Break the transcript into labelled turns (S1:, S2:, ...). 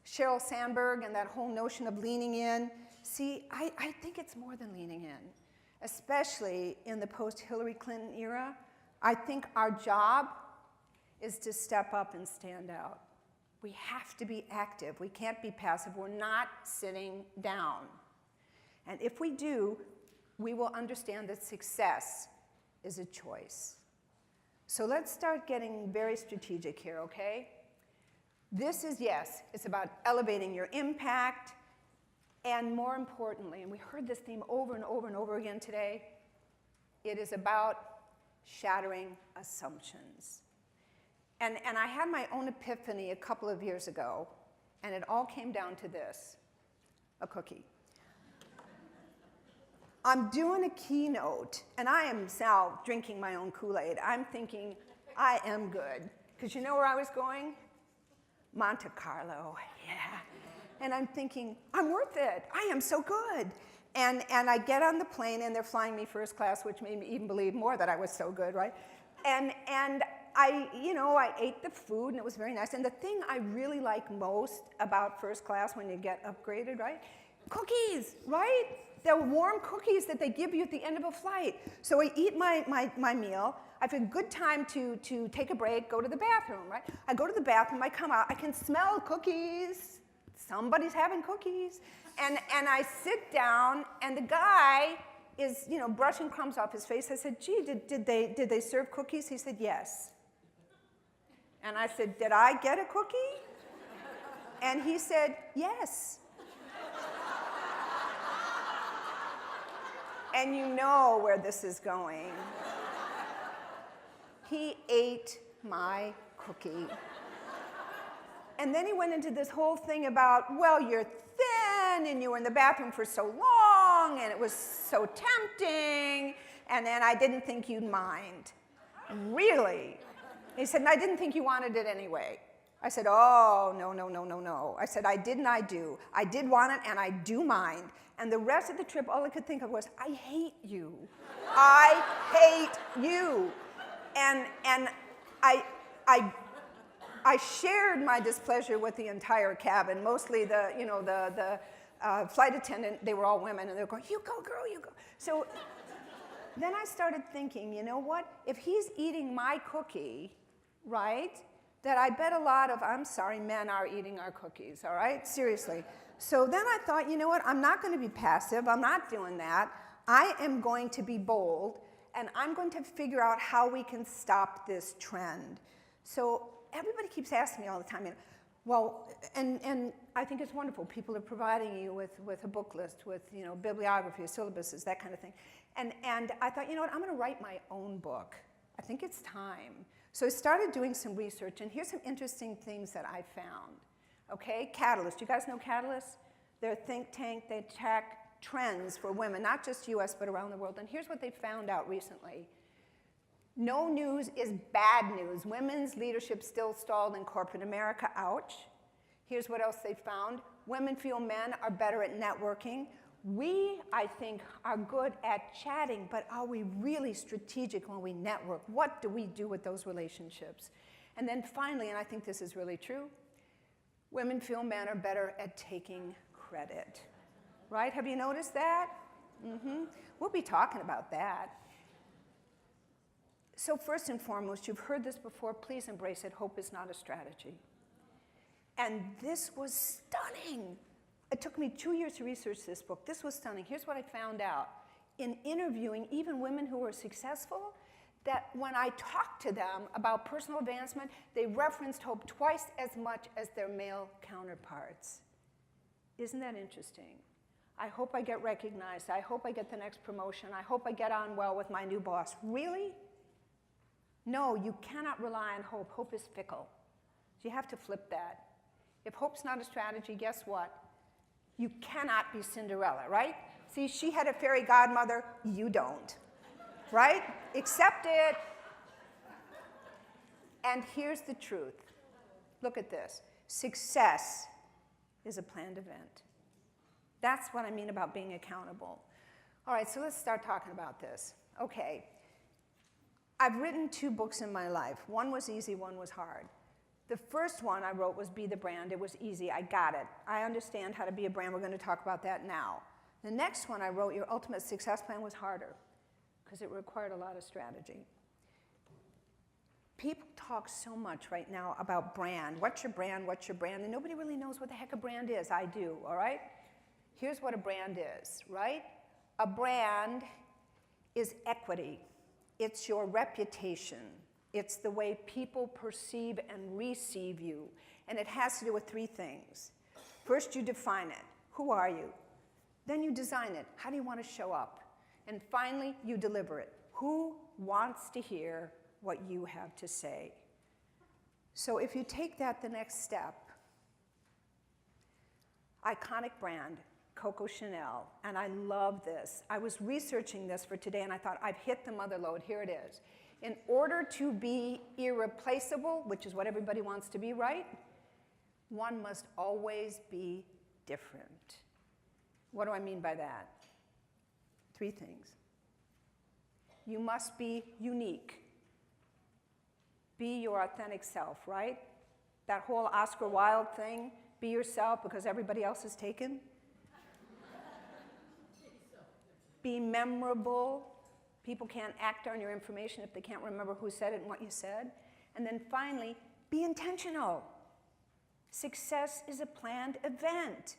S1: Sheryl Sandberg and that whole notion of leaning in. See, I think it's more than leaning in, especially in the post-Hillary Clinton era. I think our job is to step up and stand out. We have to be active. We can't be passive. We're not sitting down. And if we do, we will understand that success is a choice. So let's start getting very strategic here, okay? This is, yes, it's about elevating your impact, and more importantly, and we heard this theme over and over and over again today, it is about shattering assumptions. And I had my own epiphany a couple of years ago, and it all came down to this, a cookie. I'm doing a keynote, and I am now drinking my own Kool-Aid. I'm thinking, I am good. Because you know where I was going? Monte Carlo, yeah. And I'm thinking, I'm worth it. I am so good. And I get on the plane, and they're flying me first class, which made me even believe more that I was so good, right? And I ate the food, and it was very nice. And the thing I really like most about first class when you get upgraded, right? Cookies, right? They're warm cookies that they give you at the end of a flight. So I eat my meal. I have a good time to take a break, go to the bathroom, right? I go to the bathroom, I come out, I can smell cookies. Somebody's having cookies. And I sit down, and the guy is, brushing crumbs off his face. I said, gee, did they serve cookies? He said, yes. And I said, did I get a cookie? And he said, yes. And you know where this is going. He ate my cookie. And then he went into this whole thing about, well, you're thin, and you were in the bathroom for so long, and it was so tempting, and then I didn't think you'd mind. Really? He said, and I didn't think you wanted it anyway. I said, oh, no. I said, I did and I do. I did want it, and I do mind. And the rest of the trip, all I could think of was, I hate you. I hate you. And I shared my displeasure with the entire cabin, mostly the flight attendant. They were all women, and they were going, you go, girl, you go. So then I started thinking, you know what? If he's eating my cookie, right, that I bet a lot of, I'm sorry, men are eating our cookies, all right? Seriously. So then I thought, you know what? I'm not going to be passive. I'm not doing that. I am going to be bold, and I'm going to figure out how we can stop this trend. So everybody keeps asking me all the time, well, and I think it's wonderful. People are providing you with a book list, with bibliography, syllabuses, that kind of thing. And I thought, you know what? I'm going to write my own book. I think it's time. So I started doing some research, and here's some interesting things that I found. Okay, Catalyst. You guys know Catalyst? They're a think tank. They track trends for women, not just US, but around the world. And here's what they found out recently. No news is bad news. Women's leadership still stalled in corporate America. Ouch. Here's what else they found. Women feel men are better at networking. We, I think, are good at chatting, but are we really strategic when we network? What do we do with those relationships? And then finally, and I think this is really true, women feel men are better at taking credit. Right? Have you noticed that? Mm-hmm. We'll be talking about that. So first and foremost, you've heard this before, please embrace it. Hope is not a strategy. And this was stunning. It took me 2 years to research this book. This was stunning. Here's what I found out. In interviewing even women who were successful, that when I talked to them about personal advancement, they referenced hope twice as much as their male counterparts. Isn't that interesting? I hope I get recognized. I hope I get the next promotion. I hope I get on well with my new boss. Really? No, you cannot rely on hope. Hope is fickle. So you have to flip that. If hope's not a strategy, guess what? You cannot be Cinderella, right? See, she had a fairy godmother. You don't, right? Accept it. And here's the truth. Look at this. Success is a planned event. That's what I mean about being accountable. All right, so let's start talking about this. Okay. I've written 2 books in my life. One was easy, one was hard. The first one I wrote was Be the Brand. It was easy. I got it. I understand how to be a brand. We're going to talk about that now. The next one I wrote, Your Ultimate Success Plan, was harder because it required a lot of strategy. People talk so much right now about brand. What's your brand? What's your brand? And nobody really knows what the heck a brand is. I do, all right? Here's what a brand is, right? A brand is equity. It's your reputation. It's the way people perceive and receive you. And it has to do with three things. First, you define it. Who are you? Then you design it. How do you want to show up? And finally, you deliver it. Who wants to hear what you have to say? So if you take that the next step, iconic brand, Coco Chanel, and I love this. I was researching this for today, and I thought, I've hit the mother lode. Here it is. In order to be irreplaceable, which is what everybody wants to be, right? One must always be different. What do I mean by that? Three things. You must be unique. Be your authentic self, right? That whole Oscar Wilde thing, be yourself because everybody else is taken. Be memorable. People can't act on your information if they can't remember who said it and what you said. And then finally, be intentional. Success is a planned event.